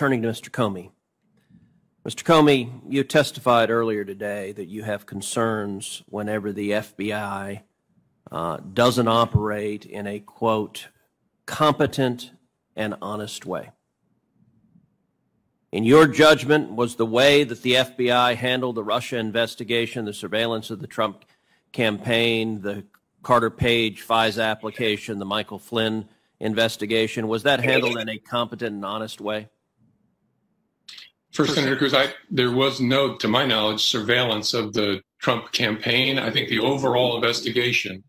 turning to Mr. Comey. Mr. Comey, you testified earlier today that you have concerns whenever the FBI doesn't operate in a, quote, competent and honest way. In your judgment, was the way that the FBI handled the Russia investigation, the surveillance of the Trump campaign, the Carter Page FISA application, the Michael Flynn investigation, was that handled in a competent and honest way? First, Senator Cruz, there was no, to my knowledge, surveillance of the Trump campaign. I think the overall investigation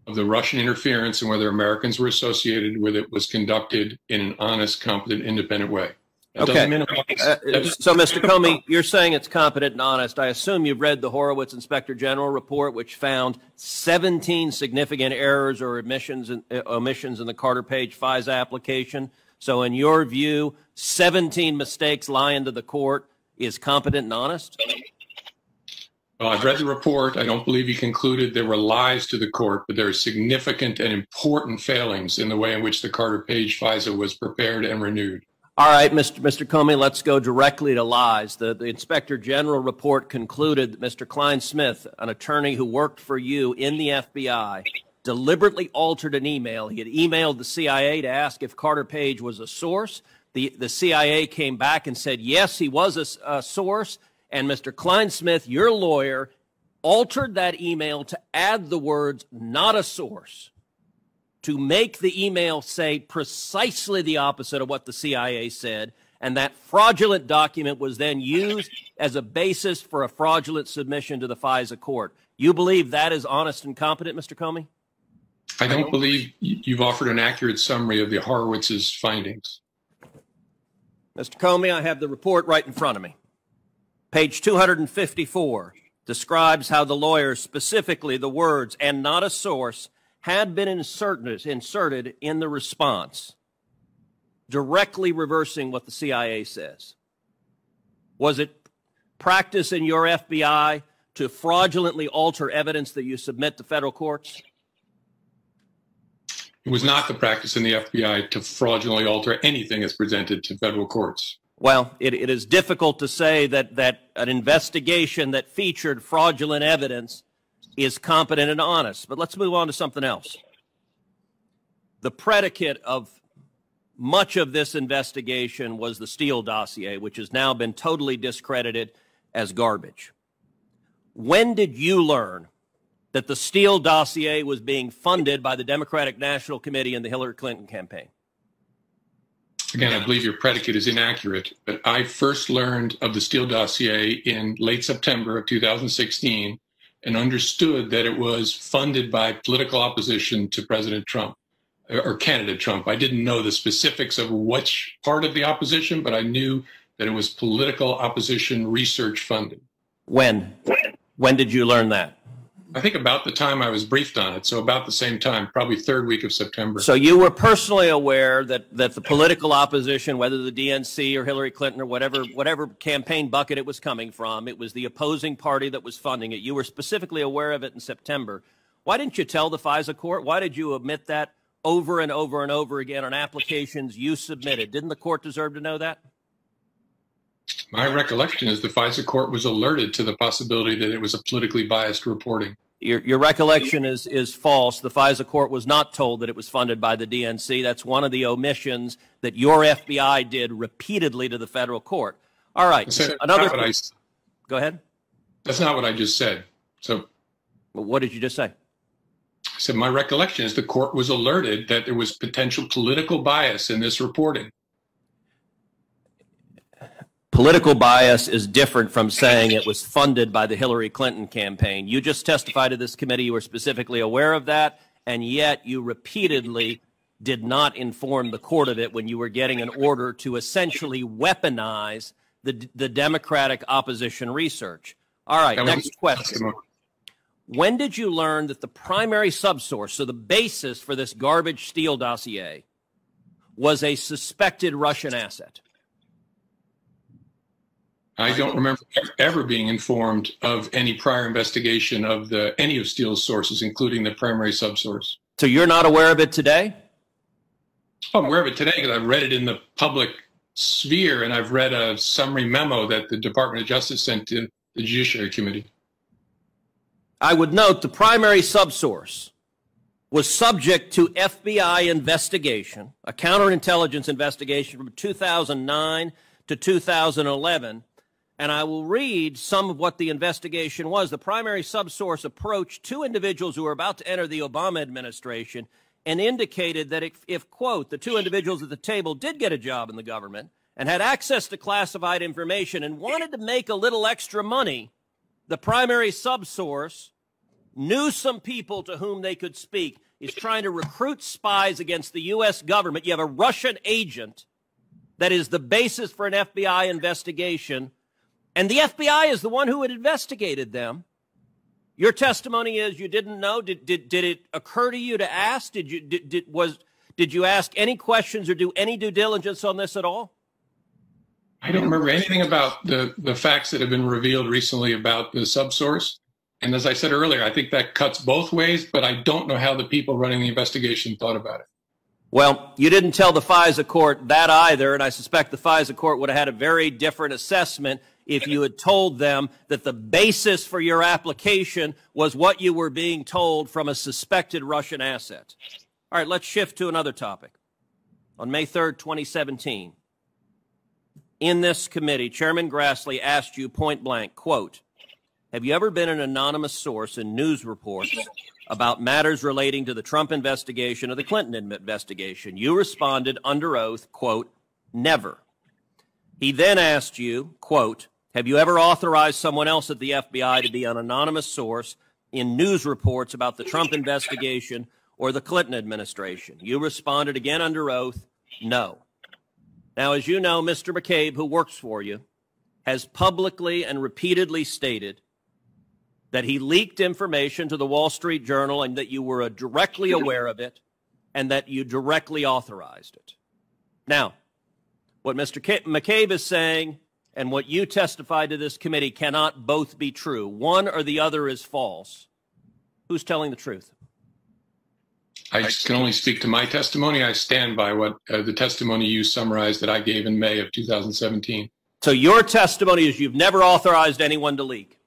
of the Russian interference and whether Americans were associated with it was conducted in an honest, competent, independent way. Okay. So, Mr. Comey, you're saying it's competent and honest. I assume you've read the Horowitz Inspector General report, which found 17 significant errors or omissions in the Carter Page FISA application. So, in your view, 17 mistakes lying to the court is competent and honest? Well, I've read the report. I don't believe he concluded there were lies to the court, but there are significant and important failings in the way in which the Carter Page FISA was prepared and renewed. All right, Mr. Comey, let's go directly to lies. The Inspector General report concluded that Mr. Klein Smith, an attorney who worked for you in the FBI, deliberately altered an email. He had emailed the CIA to ask if Carter Page was a source. The CIA came back and said, yes, he was a source. And Mr. Klein Smith, your lawyer, altered that email to add the words, not a source, to make the email say precisely the opposite of what the CIA said, and that fraudulent document was then used as a basis for a fraudulent submission to the FISA court. You believe that is honest and competent, Mr. Comey? I don't believe you've offered an accurate summary of the Horowitz's findings. Mr. Comey, I have the report right in front of me. Page 254 describes how the lawyer, specifically the words, and not a source, had been inserted in the response, directly reversing what the CIA says. Was it practice in your FBI to fraudulently alter evidence that you submit to federal courts? It was not the practice in the FBI to fraudulently alter anything as presented to federal courts. Well, it is difficult to say that an investigation that featured fraudulent evidence is competent and honest. But let's move on to something else. The predicate of much of this investigation was the Steele dossier, which has now been totally discredited as garbage. When did you learn that the Steele dossier was being funded by the Democratic National Committee and the Hillary Clinton campaign? Again, I believe your predicate is inaccurate, but I first learned of the Steele dossier in late September of 2016 and understood that it was funded by political opposition to President Trump, or candidate Trump. I didn't know the specifics of which part of the opposition, but I knew that it was political opposition research funded. When? When did you learn that? I think about the time I was briefed on it, so about the same time, probably third week of September. So you were personally aware that the political opposition, whether the DNC or Hillary Clinton or whatever campaign bucket it was coming from, it was the opposing party that was funding it. You were specifically aware of it in September. Why didn't you tell the FISA court? Why did you omit that over and over and over again on applications you submitted? Didn't the court deserve to know that? My recollection is the FISA court was alerted to the possibility that it was a politically biased reporting. Your recollection is false. The FISA court was not told that it was funded by the DNC. That's one of the omissions that your FBI did repeatedly to the federal court. All right. Go ahead. That's not what I just said. So, what did you just say? I said my recollection is the court was alerted that there was potential political bias in this reporting. Political bias is different from saying it was funded by the Hillary Clinton campaign. You just testified to this committee. You were specifically aware of that, and yet you repeatedly did not inform the court of it when you were getting an order to essentially weaponize the Democratic opposition research. All right, next question. When did you learn that the primary subsource, so the basis for this garbage Steele dossier, was a suspected Russian asset? I don't remember ever being informed of any prior investigation of any of Steele's sources, including the primary subsource. So you're not aware of it today? Oh, I'm aware of it today because I read it in the public sphere, and I've read a summary memo that the Department of Justice sent to the Judiciary Committee. I would note the primary subsource was subject to FBI investigation, a counterintelligence investigation from 2009 to 2011, and I will read some of what the investigation was. The primary subsource approached two individuals who were about to enter the Obama administration and indicated that if, quote, the two individuals at the table did get a job in the government and had access to classified information and wanted to make a little extra money, the primary subsource knew some people to whom they could speak. Is trying to recruit spies against the U.S. government. You have a Russian agent that is the basis for an FBI investigation, and the FBI is the one who had investigated them. Your testimony is you didn't know. Did it occur to you to ask? Did you ask any questions or do any due diligence on this at all? I don't remember anything about the facts that have been revealed recently about the subsource. And as I said earlier, I think that cuts both ways, but I don't know how the people running the investigation thought about it. Well, you didn't tell the FISA court that either, and I suspect the FISA court would have had a very different assessment if you had told them that the basis for your application was what you were being told from a suspected Russian asset. All right, let's shift to another topic. On May 3rd, 2017, in this committee, Chairman Grassley asked you point blank, quote, have you ever been an anonymous source in news reports about matters relating to the Trump investigation or the Clinton investigation? You responded under oath, quote, never. He then asked you, quote, have you ever authorized someone else at the FBI to be an anonymous source in news reports about the Trump investigation or the Clinton administration? You responded again under oath, no. Now, as you know, Mr. McCabe, who works for you, has publicly and repeatedly stated that he leaked information to the Wall Street Journal and that you were directly aware of it and that you directly authorized it. Now, what Mr. McCabe is saying and what you testified to this committee cannot both be true. One or the other is false. Who's telling the truth? I can only speak to my testimony. I stand by what the testimony you summarized that I gave in May of 2017. So your testimony is you've never authorized anyone to leak.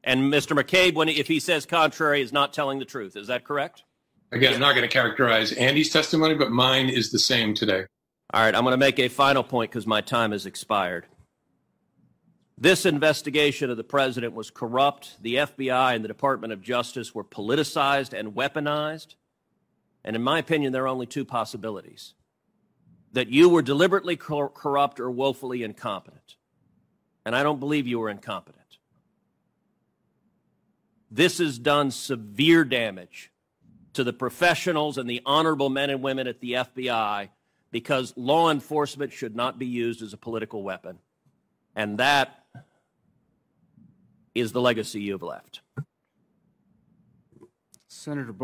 And Mr. McCabe, if he says contrary, is not telling the truth. Is that correct? Again, I'm not going to characterize Andy's testimony, but mine is the same today. All right, I'm going to make a final point because my time has expired. This investigation of the president was corrupt. The FBI and the Department of Justice were politicized and weaponized. And in my opinion, there are only two possibilities: that you were deliberately corrupt or woefully incompetent. And I don't believe you were incompetent. This has done severe damage to the professionals and the honorable men and women at the FBI because law enforcement should not be used as a political weapon. And that is the legacy you've left. Senator